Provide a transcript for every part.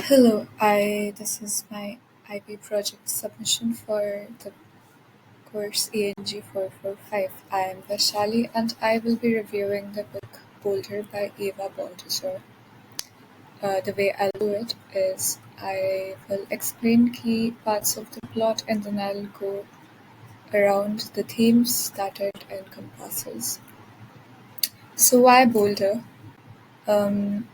Hello, I this is my IB project submission for the course ENG 445. I am Vaishali and I will be reviewing the book Boulder by Eva Boulder. The way I'll do it is I will explain key parts of the plot and then I'll go around the themes that it encompasses. So why Boulder? Um,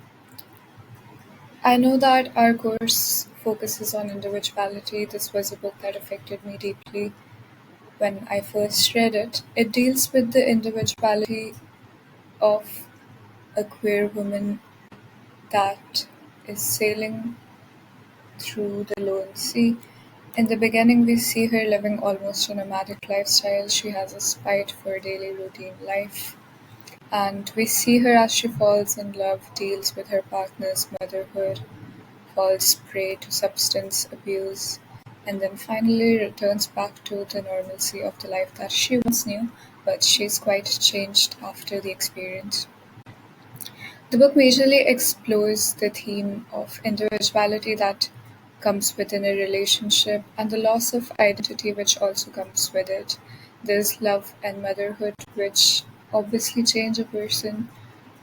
I know that our course focuses on individuality. This was a book that affected me deeply when I first read it. It deals with the individuality of a queer woman that is sailing through the lone sea. In the beginning, we see her living almost a nomadic lifestyle. She has a spite for daily routine life. And we see her as she falls in love, deals with her partner's motherhood, falls prey to substance abuse, and then finally returns back to the normalcy of the life that she once knew, but she's quite changed after the experience. The book majorly explores the theme of individuality that comes within a relationship and the loss of identity which also comes with it. There's love and motherhood which obviously change a person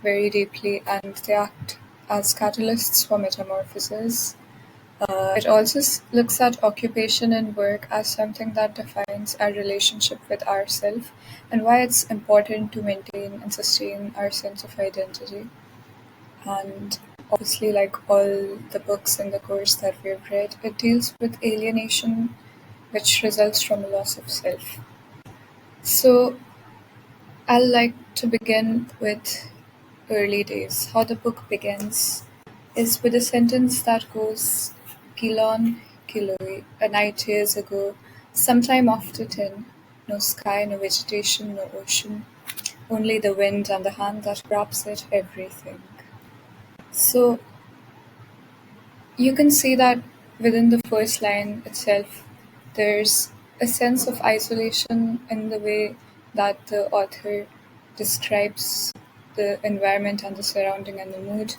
very deeply and they act as catalysts for metamorphosis. It also looks at occupation and work as something that defines our relationship with ourselves and why it's important to maintain and sustain our sense of identity. And obviously, like all the books in the course that we've read, it deals with alienation, which results from a loss of self. So, I'd like to begin with early days. How the book begins is with a sentence that goes, Kilon, Kiloi, a night years ago, sometime after 10, no sky, no vegetation, no ocean, only the wind and the hand that grabs at everything. So you can see that within the first line itself, there's a sense of isolation in the way that the author describes the environment and the surrounding and the mood.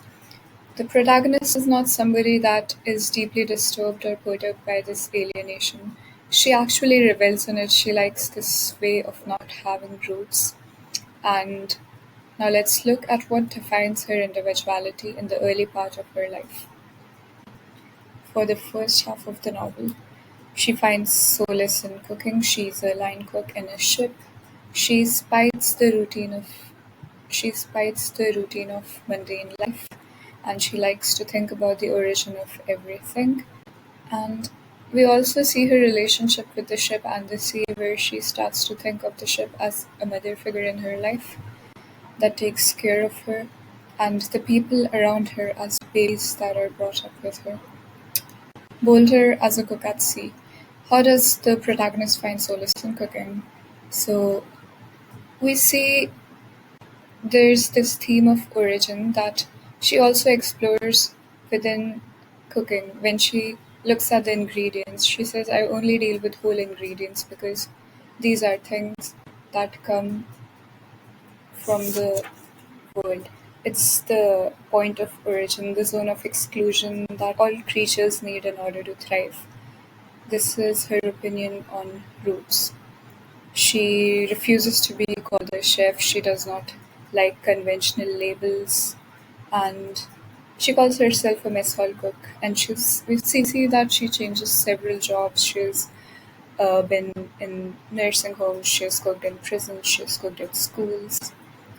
The protagonist is not somebody that is deeply disturbed or perturbed by this alienation. She actually revels in it. She likes this way of not having roots. And now let's look at what defines her individuality in the early part of her life. For the first half of the novel, she finds solace in cooking. She's a line cook in a ship. She spites the routine of she spites the routine of mundane life, and she likes to think about the origin of everything. And we also see her relationship with the ship and the sea, where she starts to think of the ship as a mother figure in her life that takes care of her, and the people around her as babies that are brought up with her. Boulder as a cook at sea. How does the protagonist find solace in cooking? So we see there's this theme of origin that she also explores within cooking. When she looks at the ingredients, she says, I only deal with whole ingredients because these are things that come from the world. It's the point of origin, the zone of exclusion that all creatures need in order to thrive. This is her opinion on roots. She refuses to be called a chef. She does not like conventional labels, and she calls herself a mess hall cook. And we see that she changes several jobs. She's been in nursing homes. She's cooked in prisons. She's cooked in schools,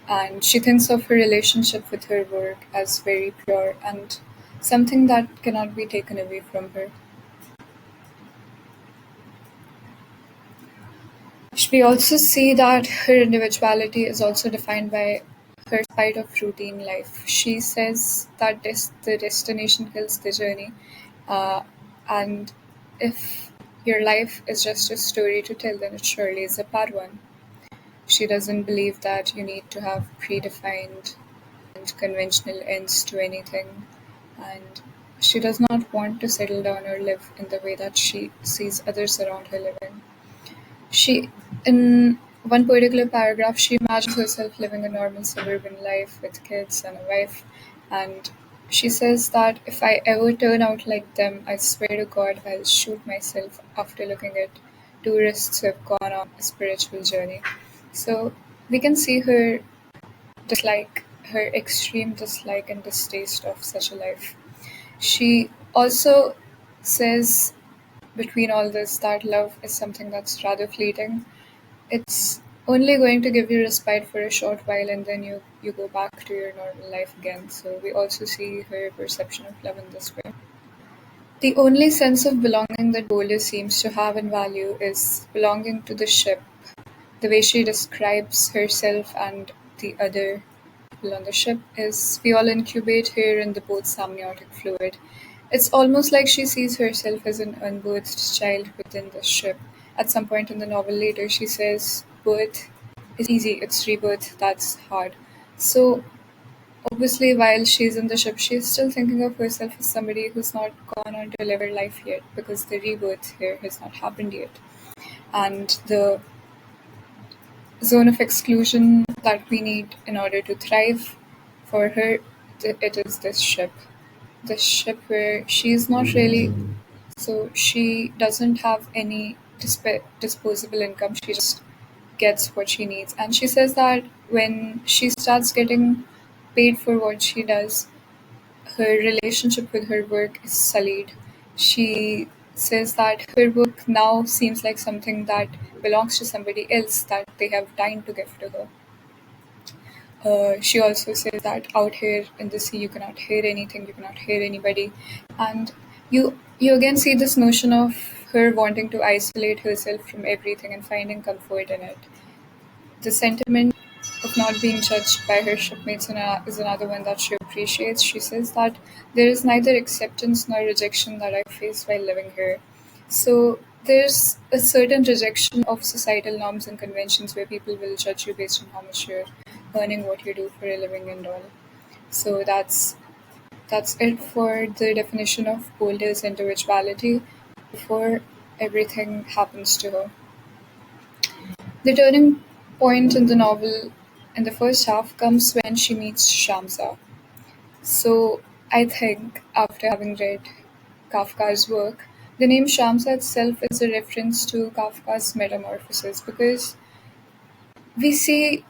and she thinks of her relationship with her work as very pure and something that cannot be taken away from her. We also see that her individuality is also defined by her spite of routine life. She says that the destination kills the journey, uh, and if your life is just a story to tell, then it surely is a bad one. She doesn't believe that you need to have predefined and conventional ends to anything, and she does not want to settle down or live in the way that she sees others around her living. She, in one particular paragraph, she imagines herself living a normal suburban life with kids and a wife, and She says that if I ever turn out like them, I swear to God I'll shoot myself after looking at tourists who have gone on a spiritual journey. So we can see her dislike, her extreme dislike and distaste of such a life. She also says between all this that love is something that's rather fleeting. It's only going to give you respite for a short while and then you go back to your normal life again. So we also see her perception of love in this way. The only sense of belonging that Boulder seems to have in value is belonging to the ship, the way she describes herself and the other people on the ship is we all incubate here in the boat's amniotic fluid. It's almost like she sees herself as an unbirthed child within the ship. At some point in the novel later, she says, birth is easy, it's rebirth that's hard. So, obviously, while she's in the ship, she's still thinking of herself as somebody who's not gone on to live her life yet because the rebirth here has not happened yet. And the zone of exclusion that we need in order to thrive for her, it is this ship where she's not really, so she doesn't have any disposable income. She just gets what she needs, and she says that when she starts getting paid for what she does, her relationship with her work is sullied. She says that her work now seems like something that belongs to somebody else that they have time to give to her. She also says that out here in the sea, you cannot hear anything, you cannot hear anybody, and you again see this notion of her wanting to isolate herself from everything and finding comfort in it. The sentiment of not being judged by her shipmates is another one that she appreciates. She says that there is neither acceptance nor rejection that I face while living here. So there's a certain rejection of societal norms and conventions where people will judge you based on how much you're earning, what you do for a living, and all. So that's it for the definition of Boulder's individuality before everything happens to her. The turning point in the novel in the first half comes when she meets Shamsa. So I think after having read Kafka's work, the name Shamsa itself is a reference to Kafka's metamorphosis because we see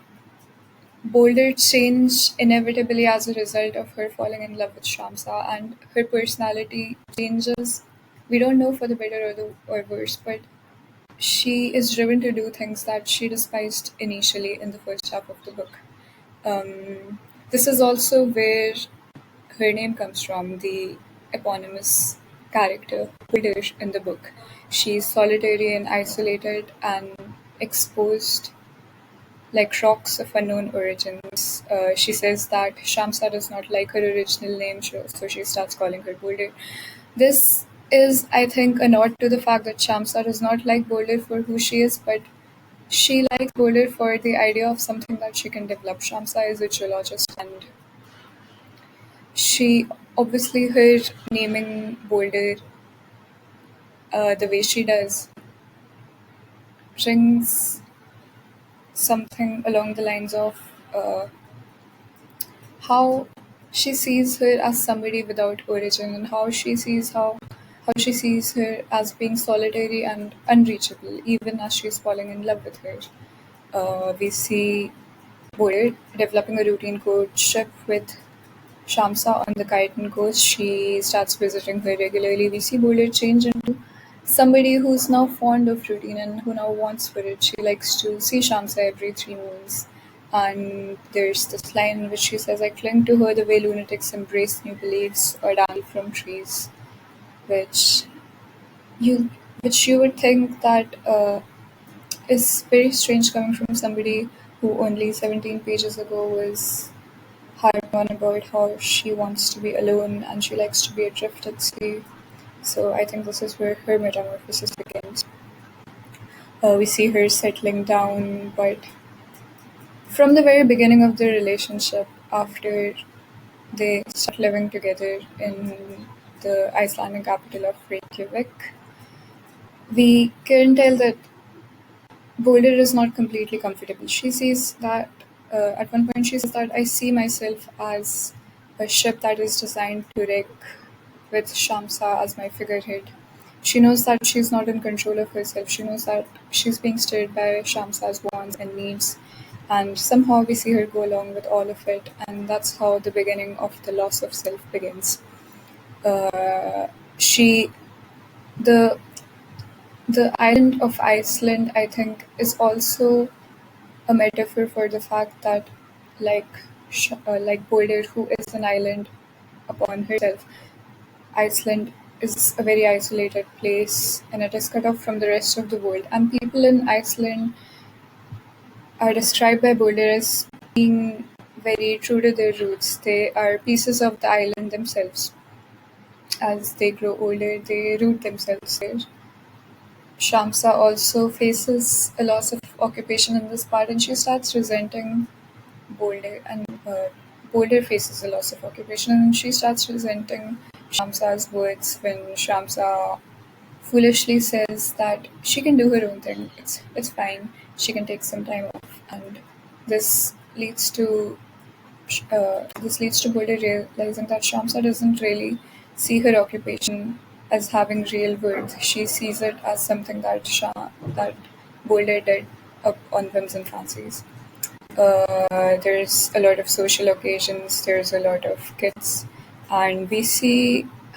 Boulder change inevitably as a result of her falling in love with Shamsa and her personality changes. We don't know for the better or worse, but she is driven to do things that she despised initially in the first half of the book. This is also where her name comes from, the eponymous character, Boulder, in the book. She's solitary and isolated and exposed like rocks of unknown origins. She says that Shamsa does not like her original name, so she starts calling her Boulder. This is, I think, a nod to the fact that Shamsa does not like Boulder for who she is, but she likes Boulder for the idea of something that she can develop. Shamsa is a geologist, and she obviously her naming Boulder the way she does brings something along the lines of how she sees her as somebody without origin and how she sees her as being solitary and unreachable even as she's falling in love with her. We see Boyer developing a routine courtship with Shamsa on the Khitan coast. She starts visiting her regularly. We see Boulder change into somebody who's now fond of routine and who now wants for it. She likes to see Shamsa every 3 moons. And there's this line in which she says, I cling to her the way lunatics embrace new beliefs or dangle from trees, which you which you would think that is very strange coming from somebody who only 17 pages ago was harping on about how she wants to be alone and she likes to be adrift at sea. So I think this is where her metamorphosis begins. We see her settling down, but from the very beginning of their relationship, after they start living together in the Icelandic capital of Reykjavik, we can tell that Boulder is not completely comfortable. She sees that at one point she says that I see myself as a ship that is designed to wreck with Shamsa as my figurehead. She knows that she's not in control of herself. She knows that she's being steered by Shamsa's wants and needs. And somehow we see her go along with all of it. And that's how the beginning of the loss of self begins. Uh, she, the the island of Iceland, I think, is also a metaphor for the fact that, like, like Boulder, who is an island upon herself, Iceland is a very isolated place and it is cut off from the rest of the world. And people in Iceland are described by Boulder as being very true to their roots. They are pieces of the island themselves. As they grow older, they root themselves there. Shamsa also faces a loss of occupation in this part and she starts resenting Boulder. And Boulder faces a loss of occupation and she starts resenting Shamsa's words when Shamsa foolishly says that she can do her own thing. It's fine. She can take some time off, and this leads to Boulder realizing that Shamsa doesn't really see her occupation as having real worth. She sees it as something that Boulder did up on whims and fancies. There's a lot of social occasions. There's a lot of kids, and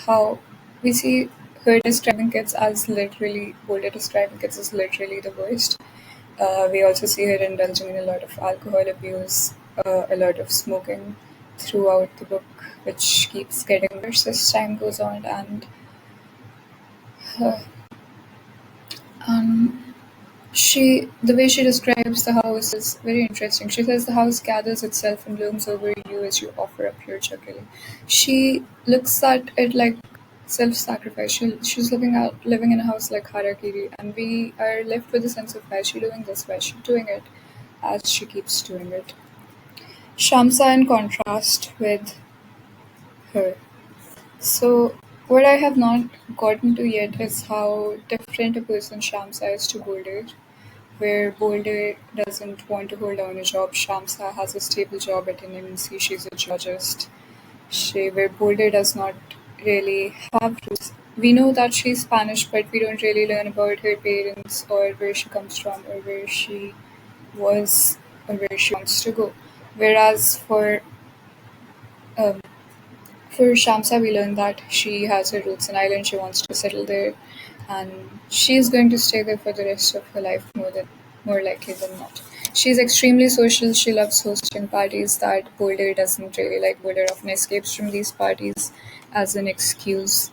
how we see her describing kids as literally Boulder describing kids as literally the worst. We also see her indulging in a lot of alcohol abuse, a lot of smoking throughout the book, which keeps getting worse as time goes on, uh, and the way she describes the house is very interesting. She says the house gathers itself and looms over you as you offer up your juggling. She looks at it like self-sacrifice. She's living in a house like harakiri, and we are left with a sense of why is she doing this? Why is she doing it? As she keeps doing it. Shamsa, in contrast with her. So, what I have not gotten to yet is how different a person Shamsa is to Boulder. Where Boulder doesn't want to hold down a job, Shamsa has a stable job at an MNC. She's a geologist. Where Boulder does not really have roots. We know that she's Spanish, but we don't really learn about her parents or where she comes from or where she was or where she wants to go. Whereas um, for Shamsa, we learn that she has her roots in Ireland. She wants to settle there, and she's going to stay there for the rest of her life, more likely than not. She's extremely social. She loves hosting parties that Boulder doesn't really like. Boulder often escapes from these parties as an excuse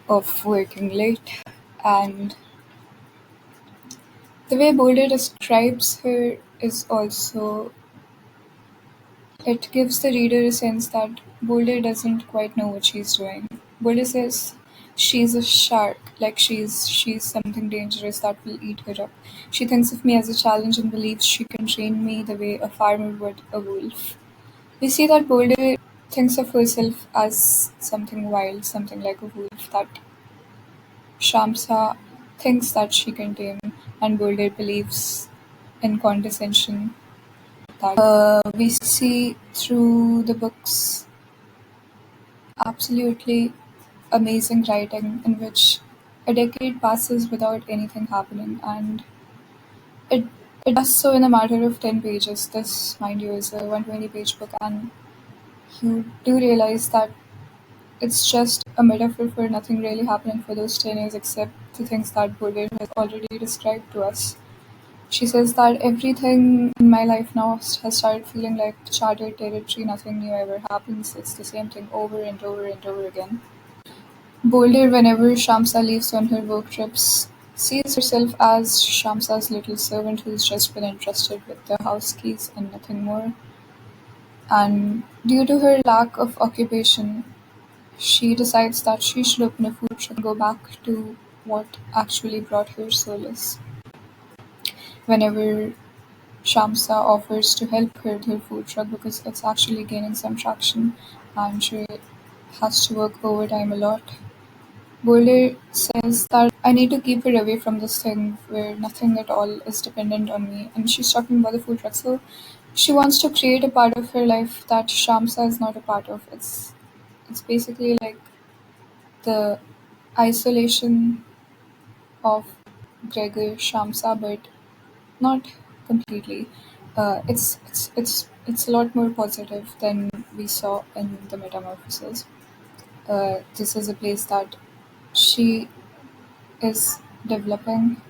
of working late, and the way Boulder describes her is also it gives the reader a sense that Boulder doesn't quite know what she's doing. Boulder says she's a shark, like she's something dangerous that will eat her up. She thinks of me as a challenge and believes she can train me the way a farmer would a wolf. We see that Boulder thinks of herself as something wild, something like a wolf that Shamsa thinks that she can tame, and Boulder believes in condescension that we see through the book's absolutely amazing writing in which a decade passes without anything happening and it it does so in a matter of 10 pages. This, mind you, is a 120-page book and you do realize that it's just a metaphor for nothing really happening for those 10 years except the things that Baudelaire has already described to us. She says that everything in my life now has started feeling like charted territory. Nothing new ever happens. It's the same thing over and over and over again. Boulder, whenever Shamsa leaves on her work trips, sees herself as Shamsa's little servant who's just been entrusted with the house keys and nothing more. And due to her lack of occupation, she decides that she should open a food truck and go back to what actually brought her solace. Whenever Shamsa offers to help her with her food truck because it's actually gaining some traction and she has to work overtime a lot. Boulder says that I need to keep her away from this thing where nothing at all is dependent on me. And she's talking about the food truck. So She wants to create a part of her life that Shamsa is not a part of. It's basically like the isolation of Gregor Shamsa, but not completely. It's a lot more positive than we saw in the Metamorphosis. This is a place that she is developing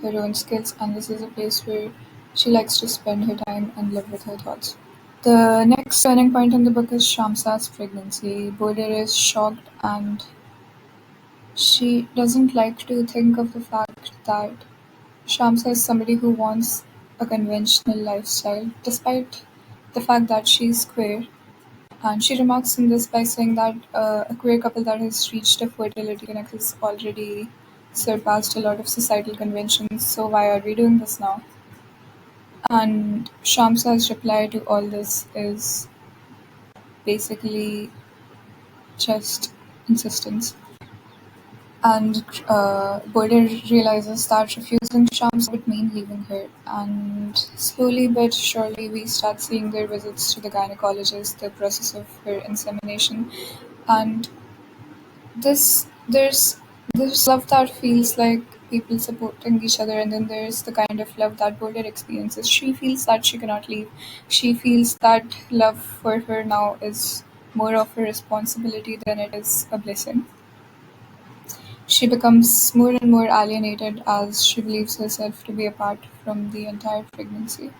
her own skills, and this is a place where she likes to spend her time and live with her thoughts. The next turning point in the book is Shamsa's pregnancy. Boulder is shocked, and she doesn't like to think of the fact that Shamsa is somebody who wants a conventional lifestyle, despite the fact that she's queer. And she remarks on this by saying that a queer couple that has reached a fertility clinic has already surpassed a lot of societal conventions, so why are we doing this now? And Shamsa's reply to all this is basically just insistence. And Boulder realizes that refusing Shams would mean leaving her. And slowly but surely, we start seeing their visits to the gynecologist, the process of her insemination, and there's this love that feels like people supporting each other, and then there's the kind of love that Boulder experiences. She feels that she cannot leave. She feels that love for her now is more of a responsibility than it is a blessing. She becomes more and more alienated as she believes herself to be apart from the entire pregnancy.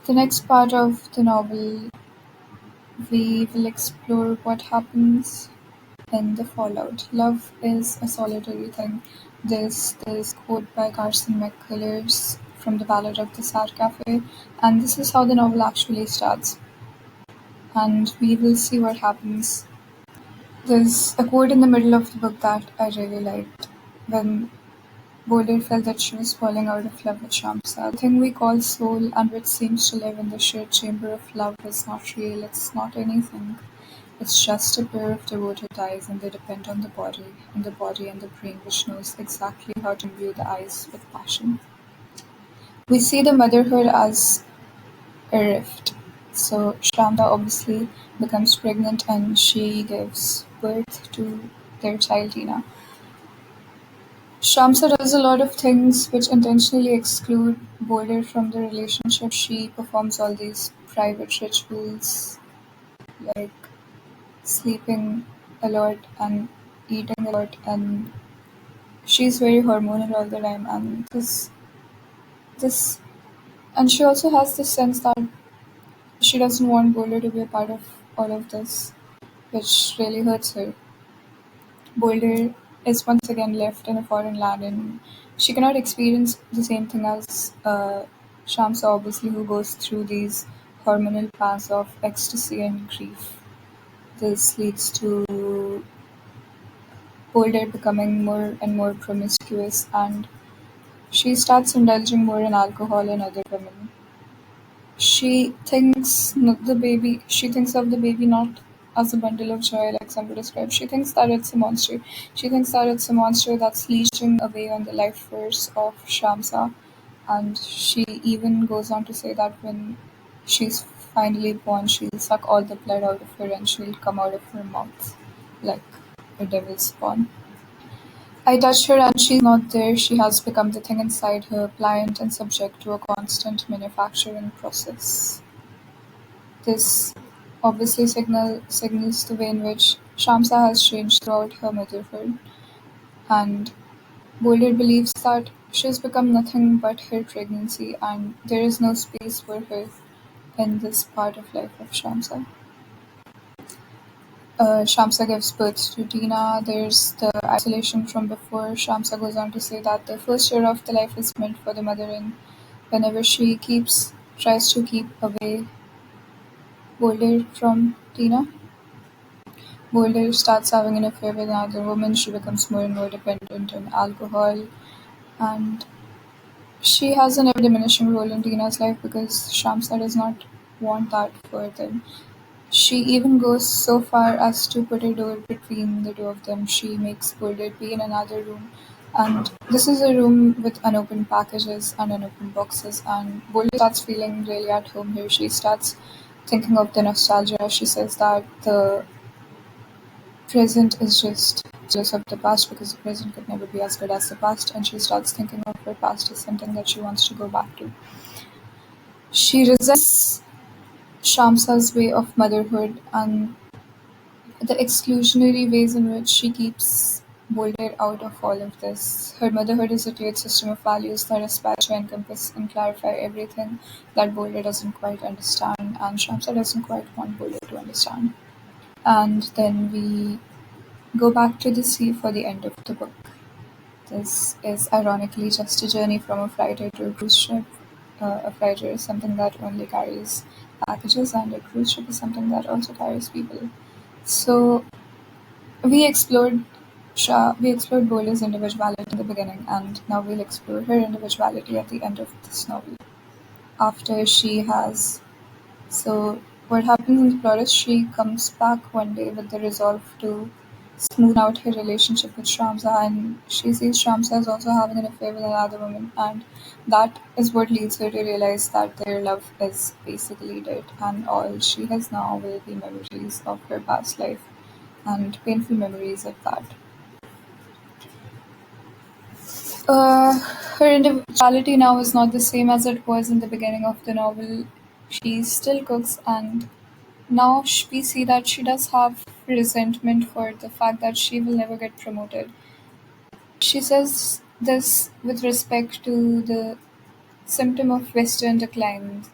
The next part of the novel, we will explore what happens in the fallout. Love is a solitary thing. This quote by Carson McCullers from The Ballad of the Sad Cafe, and this is how the novel actually starts. And we will see what happens. There's a quote in the middle of the book that I really liked. When Boulder felt that she was falling out of love with Shamsa. The thing we call soul and which seems to live in the shared chamber of love is not real, it's not anything. It's just a pair of devoted eyes, and they depend on the body and the brain which knows exactly how to imbue the eyes with passion. We see the motherhood as a rift. So Shamsa obviously becomes pregnant and she gives birth to their child Tina. Shamsa does a lot of things which intentionally exclude Boulder from the relationship. She performs all these private rituals like sleeping a lot and eating a lot, and she's very hormonal all the time, and this and she also has this sense that she doesn't want Boulder to be a part of all of this, which really hurts her. Boulder is once again left in a foreign land, and she cannot experience the same thing as Shamsa, obviously, who goes through these hormonal paths of ecstasy and grief. This leads to Boulder becoming more and more promiscuous, and she starts indulging more in alcohol and other women. She thinks of the baby not as a bundle of joy like some would describe. She thinks that it's a monster. She thinks that it's a monster that's leeching away on the life force of Shamsa. And she even goes on to say that when she's finally born, she'll suck all the blood out of her and she'll come out of her mouth like a devil's spawn. I touch her and she's not there. She has become the thing inside her, pliant and subject to a constant manufacturing process. This obviously signals the way in which Shamsa has changed throughout her motherhood, and Boulder believes that she has become nothing but her pregnancy, and there is no space for her in this part of life of Shamsa. Shamsa gives birth to Tina. There's the isolation from before. Shamsa goes on to say that the first year of the life is meant for the mother, and whenever she keeps tries to keep away Boulder from Tina, Boulder starts having an affair with another woman. She becomes more and more dependent on alcohol, and she has an ever diminishing role in Tina's life because Shamsa does not want that for them. She even goes so far as to put a door between the two of them. She makes Boulder be in another room. And this is a room with unopened packages and unopened boxes. And Boulder starts feeling really at home here. She starts thinking of the nostalgia. She says that the present is just of the past because the present could never be as good as the past. And she starts thinking of her past as something that she wants to go back to. She resents Shamsa's way of motherhood and the exclusionary ways in which she keeps Boulder out of all of this. Her motherhood is a clear system of values that aspire to encompass and clarify everything that Boulder doesn't quite understand, and Shamsa doesn't quite want Boulder to understand. And then we go back to the sea for the end of the book. This is ironically just a journey from a freighter to a cruise ship. A freighter is something that only carries packages, and a cruise ship is something that also carries people. So we explored Bola's individuality in the beginning, and now we'll explore her individuality at the end of this novel. After she has so what happens in the plot is she comes back one day with the resolve to smooth out her relationship with Shamsa, and she sees Shamsa is also having an affair with another woman, and that is what leads her to realize that their love is basically dead, and all she has now will be memories of her past life and painful memories at that. Her individuality now is not the same as it was in the beginning of the novel. She still cooks, and now we see that she does have resentment for the fact that she will never get promoted. She says this with respect to the symptom of Western decline,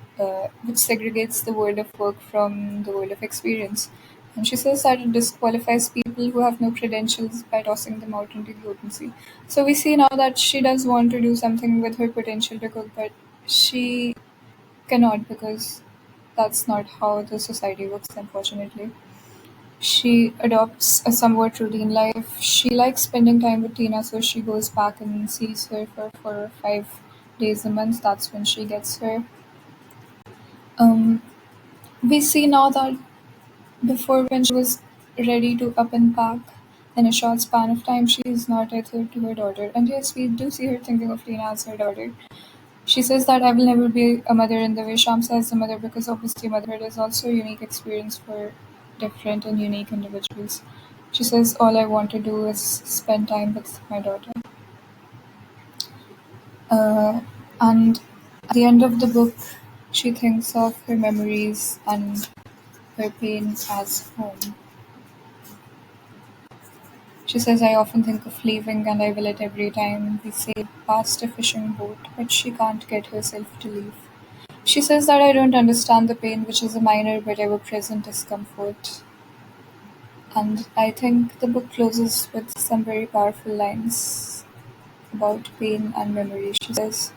which segregates the world of work from the world of experience. And she says that it disqualifies people who have no credentials by tossing them out into the open sea. So we see now that she does want to do something with her potential to cook, but she cannot because that's not how the society works, unfortunately. She adopts a somewhat routine life. She likes spending time with Tina, so she goes back and sees her for 4 or 5 days a month. That's when she gets her. Um, we see now that before, when she was ready to up and pack, in a short span of time, she is not tethered to her daughter. And yes, we do see her thinking of Tina as her daughter. She says that I will never be a mother in the way Shamsa is a mother because obviously motherhood is also a unique experience for different and unique individuals. She says all I want to do is spend time with my daughter. Uh, and at the end of the book, she thinks of her memories and her pain as home. She says, I often think of leaving and I will it every time we sail past a fishing boat, but she can't get herself to leave. She says that I don't understand the pain, which is a minor but ever present discomfort. And I think the book closes with some very powerful lines about pain and memory. She says,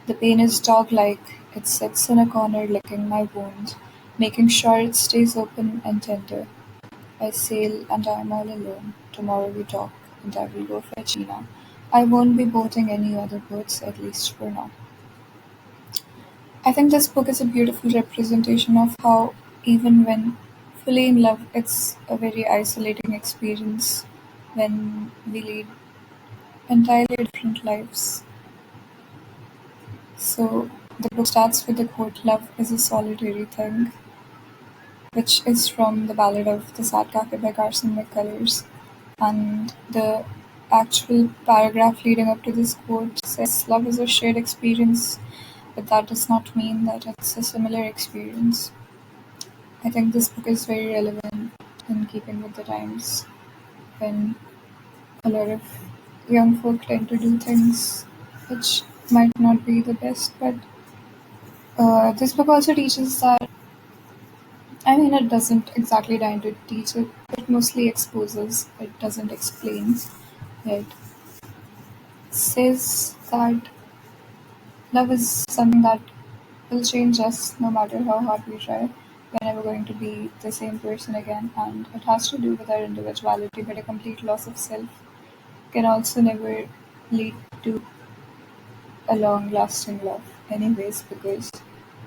the pain is dog like, it sits in a corner licking my wound, making sure it stays open and tender. I sail and I am all alone. Tomorrow we talk and I will go fetch Ina. I won't be boating any other boats, at least for now. I think this book is a beautiful representation of how, even when fully in love, it's a very isolating experience when we lead entirely different lives. So, the book starts with the quote, Love is a solitary thing, which is from the ballad of The Sad Cafe by Carson McCullers. And the actual paragraph leading up to this quote says, Love is a shared experience, but that does not mean that it's a similar experience. I think this book is very relevant in keeping with the times when a lot of young folk tend to do things which might not be the best. But this book also teaches that, I mean, it doesn't exactly try to teach it, it mostly exposes, it doesn't explain. It says that love is something that will change us no matter how hard we try. We're never going to be the same person again, and it has to do with our individuality, but a complete loss of self can also never lead to a long lasting love, anyways, because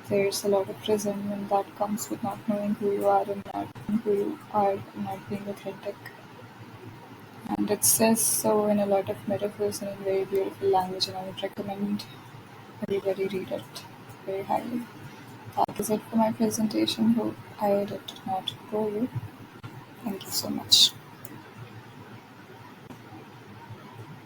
there's a lot of prison, and that comes with not knowing who you are and not knowing who you are and not being authentic. And it says so in a lot of metaphors and in very beautiful language, and I would recommend everybody read it very highly. That is it for my presentation. Hope I did not bore you. Thank you so much.